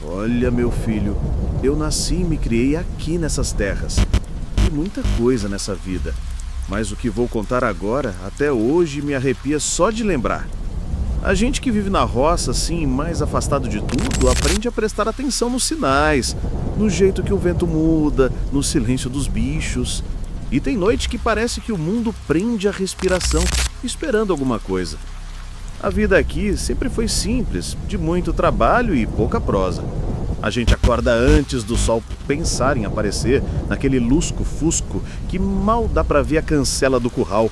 Olha, meu filho, eu nasci e me criei aqui nessas terras. E muita coisa nessa vida. Mas o que vou contar agora, até hoje, me arrepia só de lembrar. A gente que vive na roça, assim, mais afastado de tudo, aprende a prestar atenção nos sinais, no jeito que o vento muda, no silêncio dos bichos. E tem noite que parece que o mundo prende a respiração, esperando alguma coisa. A vida aqui sempre foi simples, de muito trabalho e pouca prosa. A gente acorda antes do sol pensar em aparecer, naquele lusco-fusco que mal dá pra ver a cancela do curral.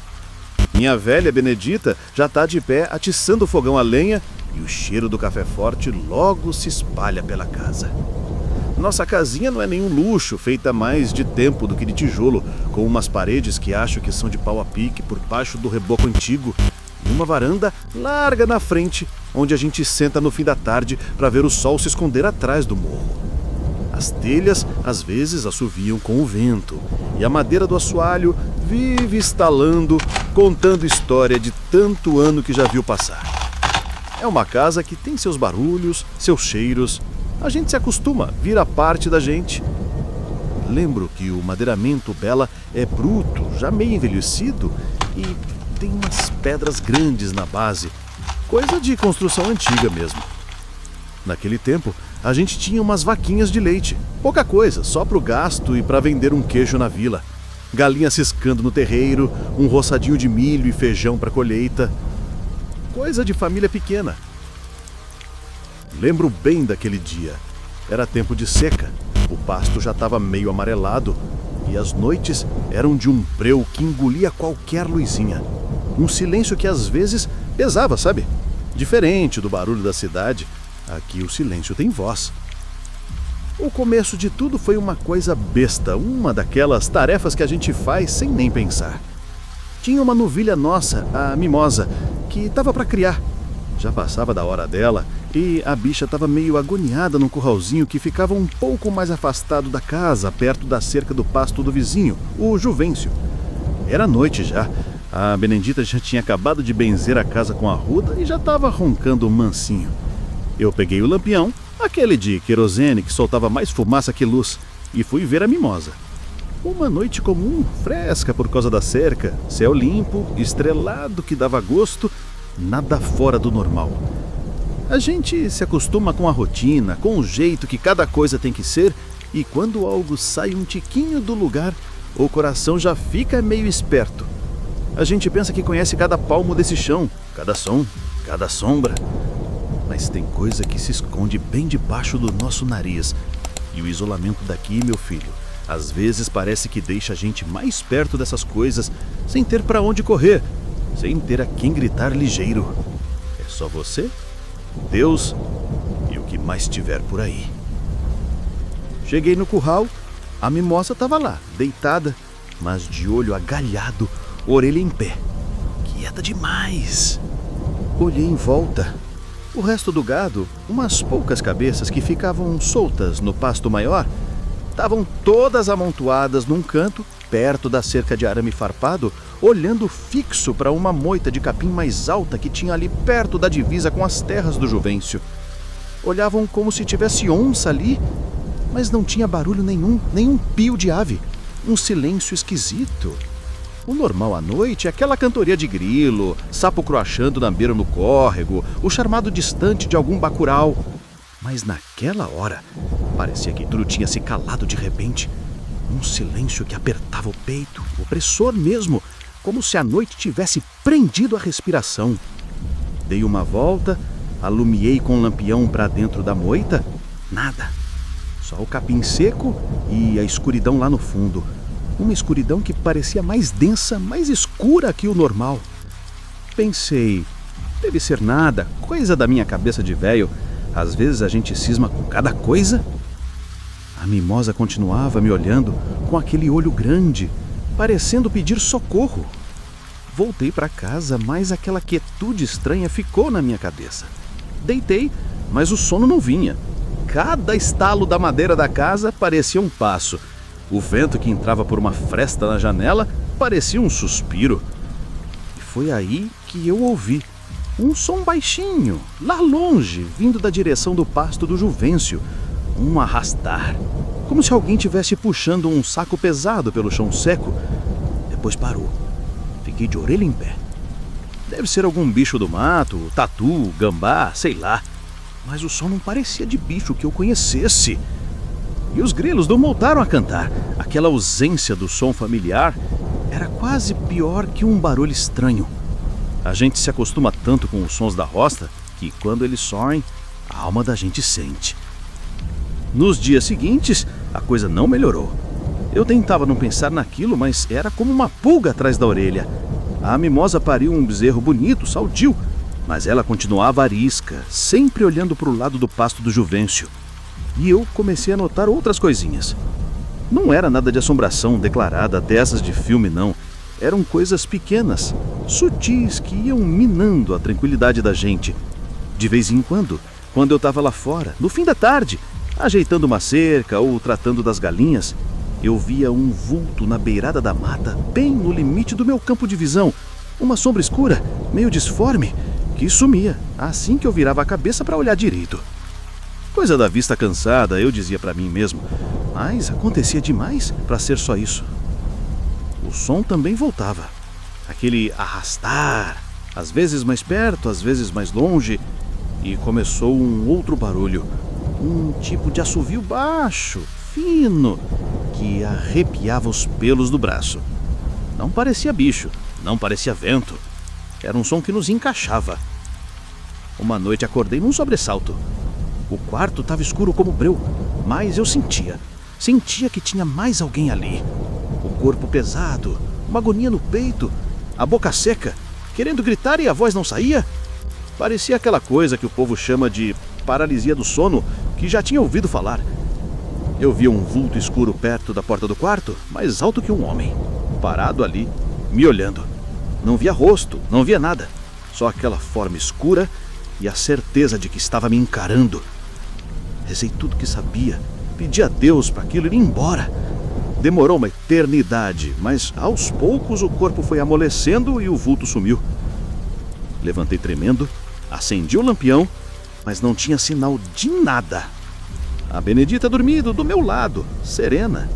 Minha velha Benedita já tá de pé atiçando o fogão a lenha e o cheiro do café forte logo se espalha pela casa. Nossa casinha não é nenhum luxo, feita mais de tempo do que de tijolo, com umas paredes que acho que são de pau a pique por baixo do reboco antigo e uma varanda larga na frente, onde a gente senta no fim da tarde para ver o sol se esconder atrás do morro. As telhas às vezes assoviam com o vento e a madeira do assoalho vive estalando, contando história de tanto ano que já viu passar. É uma casa que tem seus barulhos, seus cheiros. A gente se acostuma, vira parte da gente. Lembro que o madeiramento Bela é bruto, já meio envelhecido e tem umas pedras grandes na base, coisa de construção antiga mesmo. Naquele tempo, a gente tinha umas vaquinhas de leite, pouca coisa, só pro gasto e para vender um queijo na vila. Galinha ciscando no terreiro, um roçadinho de milho e feijão para colheita. Coisa de família pequena. Lembro bem daquele dia. Era tempo de seca, o pasto já estava meio amarelado e as noites eram de um breu que engolia qualquer luzinha. Um silêncio que às vezes pesava, sabe? Diferente do barulho da cidade, aqui o silêncio tem voz. O começo de tudo foi uma coisa besta, uma daquelas tarefas que a gente faz sem nem pensar. Tinha uma novilha nossa, a Mimosa, que estava para criar. Já passava da hora dela e a bicha estava meio agoniada num curralzinho que ficava um pouco mais afastado da casa, perto da cerca do pasto do vizinho, o Juvencio. Era noite já. A Benedita já tinha acabado de benzer a casa com a arruda e já estava roncando mansinho. Eu peguei o lampião, aquele de querosene que soltava mais fumaça que luz, e fui ver a Mimosa. Uma noite comum, fresca por causa da cerca, céu limpo, estrelado que dava gosto, nada fora do normal. A gente se acostuma com a rotina, com o jeito que cada coisa tem que ser, e quando algo sai um tiquinho do lugar, o coração já fica meio esperto. A gente pensa que conhece cada palmo desse chão, cada som, cada sombra. Mas tem coisa que se esconde bem debaixo do nosso nariz. E o isolamento daqui, meu filho, às vezes parece que deixa a gente mais perto dessas coisas, sem ter para onde correr, sem ter a quem gritar ligeiro. É só você, Deus e o que mais tiver por aí. Cheguei no curral, a Mimosa estava lá, deitada, mas de olho agalhado, orelha em pé. Quieta demais. Olhei em volta. O resto do gado, umas poucas cabeças que ficavam soltas no pasto maior, estavam todas amontoadas num canto, perto da cerca de arame farpado, olhando fixo para uma moita de capim mais alta que tinha ali perto da divisa com as terras do Juvencio. Olhavam como se tivesse onça ali, mas não tinha barulho nenhum, nenhum pio de ave. Um silêncio esquisito. O normal à noite é aquela cantoria de grilo, sapo croachando na beira no córrego, o charmado distante de algum bacural. Mas naquela hora, parecia que tudo tinha se calado de repente. Um silêncio que apertava o peito, opressor mesmo, como se a noite tivesse prendido a respiração. Dei uma volta, alumiei com o lampião para dentro da moita. Nada. Só o capim seco e a escuridão lá no fundo. Uma escuridão que parecia mais densa, mais escura que o normal. Pensei, deve ser nada, coisa da minha cabeça de velho. Às vezes a gente cisma com cada coisa. A Mimosa continuava me olhando com aquele olho grande, parecendo pedir socorro. Voltei para casa, mas aquela quietude estranha ficou na minha cabeça. Deitei, mas o sono não vinha. Cada estalo da madeira da casa parecia um passo. O vento que entrava por uma fresta na janela parecia um suspiro. E foi aí que eu ouvi um som baixinho, lá longe, vindo da direção do pasto do Juvencio, Um arrastar, como se alguém tivesse puxando um saco pesado pelo chão seco. Depois parou. Fiquei de orelha em pé. Deve ser algum bicho do mato, tatu, gambá, sei lá. Mas o som não parecia de bicho que eu conhecesse. E os grilos não voltaram a cantar. Aquela ausência do som familiar era quase pior que um barulho estranho. A gente se acostuma tanto com os sons da roça que, quando eles soem, a alma da gente sente. Nos dias seguintes, a coisa não melhorou. Eu tentava não pensar naquilo, mas era como uma pulga atrás da orelha. A mimosa pariu um bezerro bonito, sadio, mas ela continuava arisca, sempre olhando para o lado do pasto do Juvencio. E eu comecei a notar outras coisinhas. Não era nada de assombração declarada dessas de filme, não. Eram coisas pequenas, sutis, que iam minando a tranquilidade da gente. De vez em quando eu estava lá fora, no fim da tarde, ajeitando uma cerca ou tratando das galinhas, eu via um vulto na beirada da mata, bem no limite do meu campo de visão. Uma sombra escura, meio disforme, que sumia assim que eu virava a cabeça para olhar direito. Coisa da vista cansada, eu dizia para mim mesmo, mas acontecia demais para ser só isso. O som também voltava. Aquele arrastar, às vezes mais perto, às vezes mais longe, e começou um outro barulho. Um tipo de assovio baixo, fino, que arrepiava os pelos do braço. Não parecia bicho, não parecia vento. Era um som que nos encaixava. Uma noite acordei num sobressalto. O quarto estava escuro como breu, mas eu sentia que tinha mais alguém ali. O corpo pesado, uma agonia no peito, a boca seca, querendo gritar e a voz não saía. Parecia aquela coisa que o povo chama de paralisia do sono, que já tinha ouvido falar. Eu via um vulto escuro perto da porta do quarto, mais alto que um homem, parado ali, me olhando. Não via rosto, não via nada, só aquela forma escura e a certeza de que estava me encarando. Rezei tudo que sabia, pedi a Deus para aquilo ir embora. Demorou uma eternidade, mas aos poucos o corpo foi amolecendo e o vulto sumiu. Levantei tremendo, acendi o lampião, mas não tinha sinal de nada. A Benedita dormindo do meu lado, serena.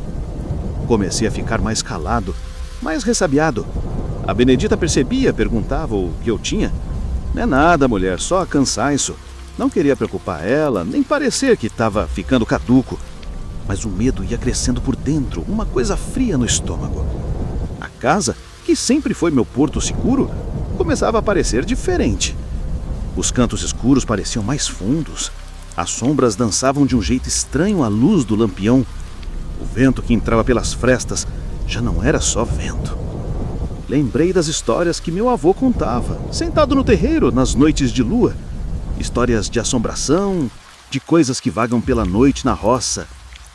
Comecei a ficar mais calado, mais ressabiado. A Benedita percebia, perguntava o que eu tinha. Não é nada, mulher, só cansaço. Não queria preocupar ela, nem parecer que estava ficando caduco. Mas o medo ia crescendo por dentro, uma coisa fria no estômago. A casa, que sempre foi meu porto seguro, começava a parecer diferente. Os cantos escuros pareciam mais fundos. As sombras dançavam de um jeito estranho à luz do lampião. O vento que entrava pelas frestas já não era só vento. Lembrei das histórias que meu avô contava, sentado no terreiro nas noites de lua. Histórias de assombração, de coisas que vagam pela noite na roça.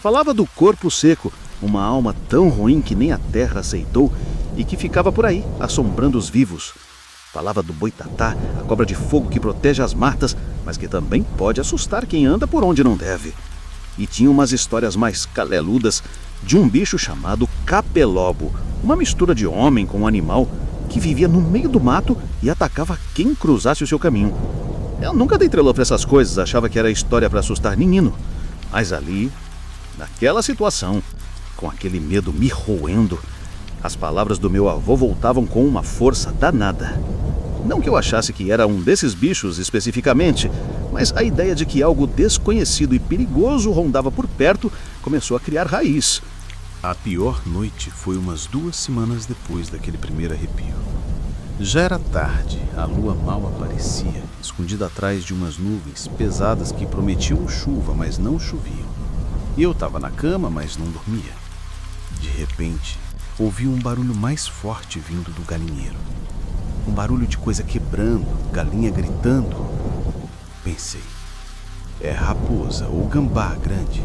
Falava do corpo seco, uma alma tão ruim que nem a terra aceitou e que ficava por aí, assombrando os vivos. Falava do boitatá, a cobra de fogo que protege as matas, mas que também pode assustar quem anda por onde não deve. E tinha umas histórias mais caleludas de um bicho chamado capelobo, uma mistura de homem com um animal que vivia no meio do mato e atacava quem cruzasse o seu caminho. Eu nunca dei trelô para essas coisas, achava que era história para assustar menino. Mas ali, naquela situação, com aquele medo me roendo, as palavras do meu avô voltavam com uma força danada. Não que eu achasse que era um desses bichos especificamente, mas a ideia de que algo desconhecido e perigoso rondava por perto começou a criar raiz. A pior noite foi umas 2 semanas depois daquele primeiro arrepio. Já era tarde, a lua mal aparecia, escondida atrás de umas nuvens pesadas que prometiam chuva, mas não choviam. E eu estava na cama, mas não dormia. De repente, ouvi um barulho mais forte vindo do galinheiro. Um barulho de coisa quebrando, galinha gritando. Pensei, é raposa ou gambá grande.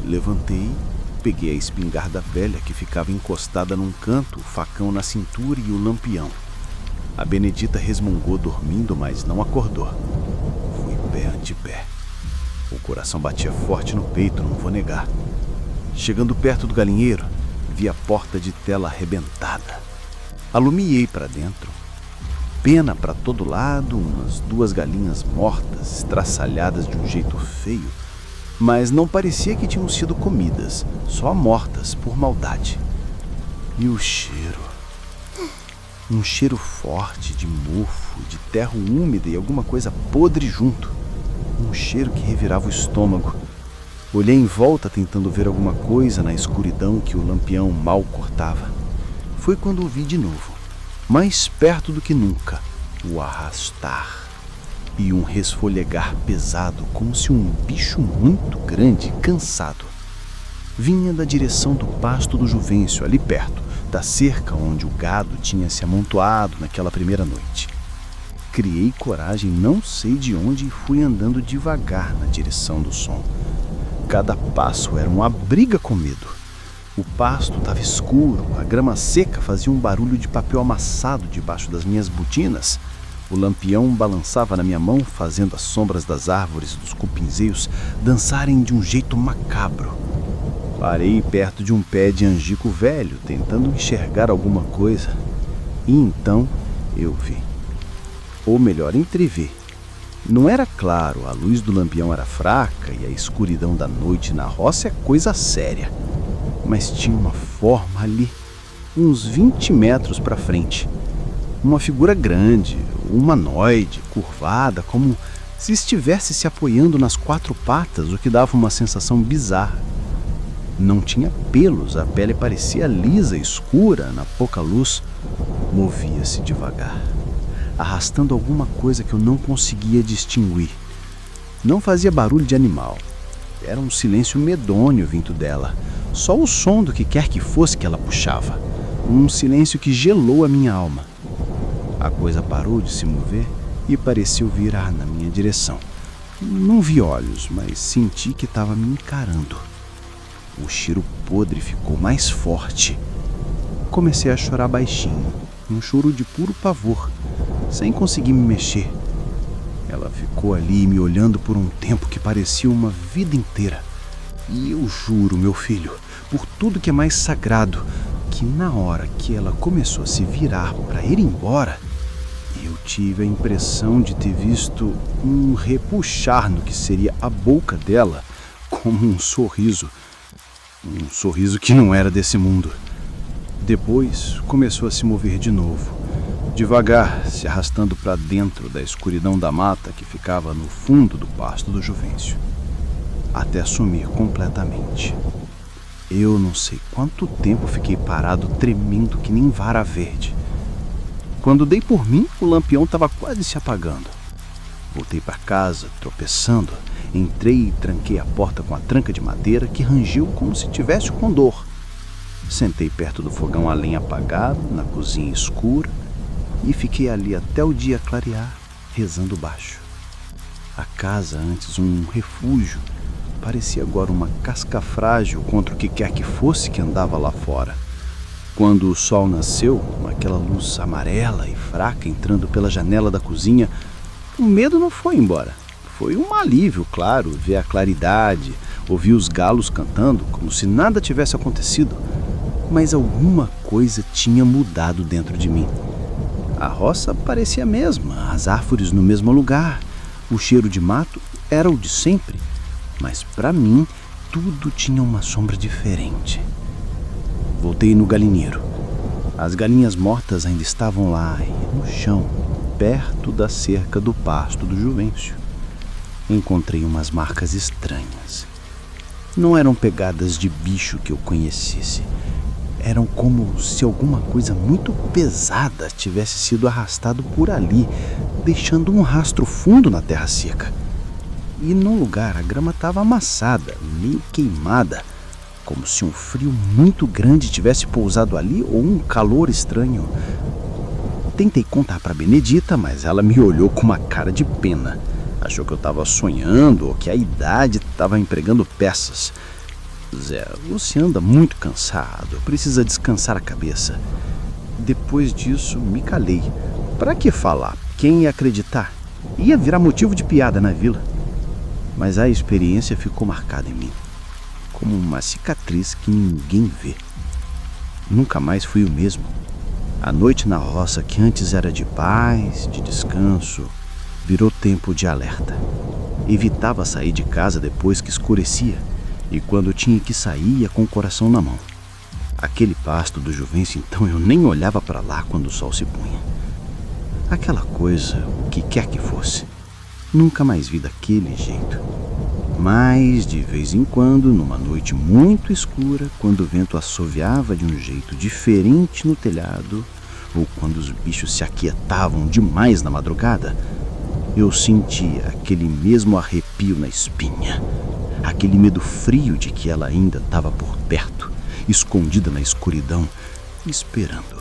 Levantei, peguei a espingarda velha que ficava encostada num canto, o facão na cintura e o lampião. A Benedita resmungou dormindo, mas não acordou. Fui pé ante pé. O coração batia forte no peito, não vou negar. Chegando perto do galinheiro, vi a porta de tela arrebentada. Alumiei para dentro. Pena para todo lado, umas 2 galinhas mortas, estraçalhadas de um jeito feio, mas não parecia que tinham sido comidas, só mortas por maldade. E o cheiro? Um cheiro forte de mofo, de terra úmida e alguma coisa podre junto. Um cheiro que revirava o estômago. Olhei em volta tentando ver alguma coisa na escuridão que o lampião mal cortava. Foi quando o vi de novo, mais perto do que nunca, o arrastar e um resfolegar pesado, como se um bicho muito grande, cansado, vinha da direção do pasto do Juvencio, ali perto, da cerca onde o gado tinha se amontoado naquela primeira noite. Criei coragem, não sei de onde, e fui andando devagar na direção do som. Cada passo era uma briga com medo. O pasto estava escuro, a grama seca fazia um barulho de papel amassado debaixo das minhas botinas. O lampião balançava na minha mão, fazendo as sombras das árvores dos cupinzeiros dançarem de um jeito macabro. Parei perto de um pé de angico velho, tentando enxergar alguma coisa. E então eu vi. Ou melhor, entrevi. Não era claro, a luz do lampião era fraca e a escuridão da noite na roça é coisa séria. Mas tinha uma forma ali, uns 20 metros para frente. Uma figura grande, humanoide, curvada, como se estivesse se apoiando nas 4 patas, o que dava uma sensação bizarra. Não tinha pelos, a pele parecia lisa, escura, na pouca luz. Movia-se devagar, arrastando alguma coisa que eu não conseguia distinguir. Não fazia barulho de animal. Era um silêncio medonho vindo dela. Só o som do que quer que fosse que ela puxava. Um silêncio que gelou a minha alma. A coisa parou de se mover e pareceu virar na minha direção. Não vi olhos, mas senti que estava me encarando. O cheiro podre ficou mais forte. Comecei a chorar baixinho, um choro de puro pavor, sem conseguir me mexer. Ela ficou ali me olhando por um tempo que parecia uma vida inteira. E eu juro, meu filho, por tudo que é mais sagrado, que na hora que ela começou a se virar para ir embora, eu tive a impressão de ter visto um repuxar no que seria a boca dela, como um sorriso. Um sorriso que não era desse mundo. Depois começou a se mover de novo, devagar, se arrastando para dentro da escuridão da mata que ficava no fundo do pasto do Juvencio, até sumir completamente. Eu não sei quanto tempo fiquei parado, tremendo que nem vara verde. Quando dei por mim, o lampião estava quase se apagando. Voltei para casa, tropeçando. Entrei e tranquei a porta com a tranca de madeira que rangiu como se tivesse com dor. Sentei perto do fogão a lenha apagado, na cozinha escura, e fiquei ali até o dia clarear, rezando baixo. A casa, antes um refúgio, parecia agora uma casca frágil contra o que quer que fosse que andava lá fora. Quando o sol nasceu, aquela luz amarela e fraca entrando pela janela da cozinha, o medo não foi embora. Foi um alívio, claro, ver a claridade, ouvir os galos cantando, como se nada tivesse acontecido. Mas alguma coisa tinha mudado dentro de mim. A roça parecia a mesma, as árvores no mesmo lugar, o cheiro de mato era o de sempre. Mas para mim, tudo tinha uma sombra diferente. Voltei no galinheiro. As galinhas mortas ainda estavam lá, no chão, perto da cerca do pasto do Juvencio. Encontrei umas marcas estranhas. Não eram pegadas de bicho que eu conhecesse. Eram como se alguma coisa muito pesada tivesse sido arrastado por ali, deixando um rastro fundo na terra seca. E num lugar a grama estava amassada, meio queimada, como se um frio muito grande tivesse pousado ali ou um calor estranho. Tentei contar para Benedita, mas ela me olhou com uma cara de pena. Achou que eu estava sonhando ou que a idade estava empregando peças. Zé, você anda muito cansado, precisa descansar a cabeça. Depois disso, me calei. Para que falar? Quem ia acreditar? Ia virar motivo de piada na vila. Mas a experiência ficou marcada em mim, como uma cicatriz que ninguém vê. Nunca mais fui o mesmo. A noite na roça, que antes era de paz, de descanso, virou tempo de alerta. Evitava sair de casa depois que escurecia, e quando tinha que sair ia com o coração na mão. Aquele pasto do Juvencio, então, eu nem olhava para lá quando o sol se punha. Aquela coisa, o que quer que fosse, nunca mais vi daquele jeito. Mas, de vez em quando, numa noite muito escura, quando o vento assoviava de um jeito diferente no telhado, ou quando os bichos se aquietavam demais na madrugada, eu sentia aquele mesmo arrepio na espinha, aquele medo frio de que ela ainda estava por perto, escondida na escuridão, esperando.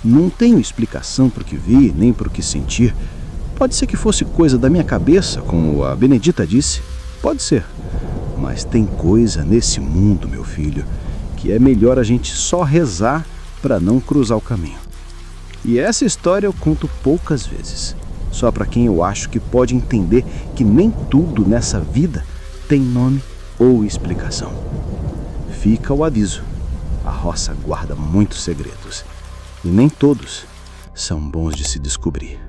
Não tenho explicação para o que vi, nem para o que senti. Pode ser que fosse coisa da minha cabeça, como a Benedita disse. Pode ser. Mas tem coisa nesse mundo, meu filho, que é melhor a gente só rezar para não cruzar o caminho. E essa história eu conto poucas vezes, só para quem eu acho que pode entender que nem tudo nessa vida tem nome ou explicação. Fica o aviso: a roça guarda muitos segredos, e nem todos são bons de se descobrir.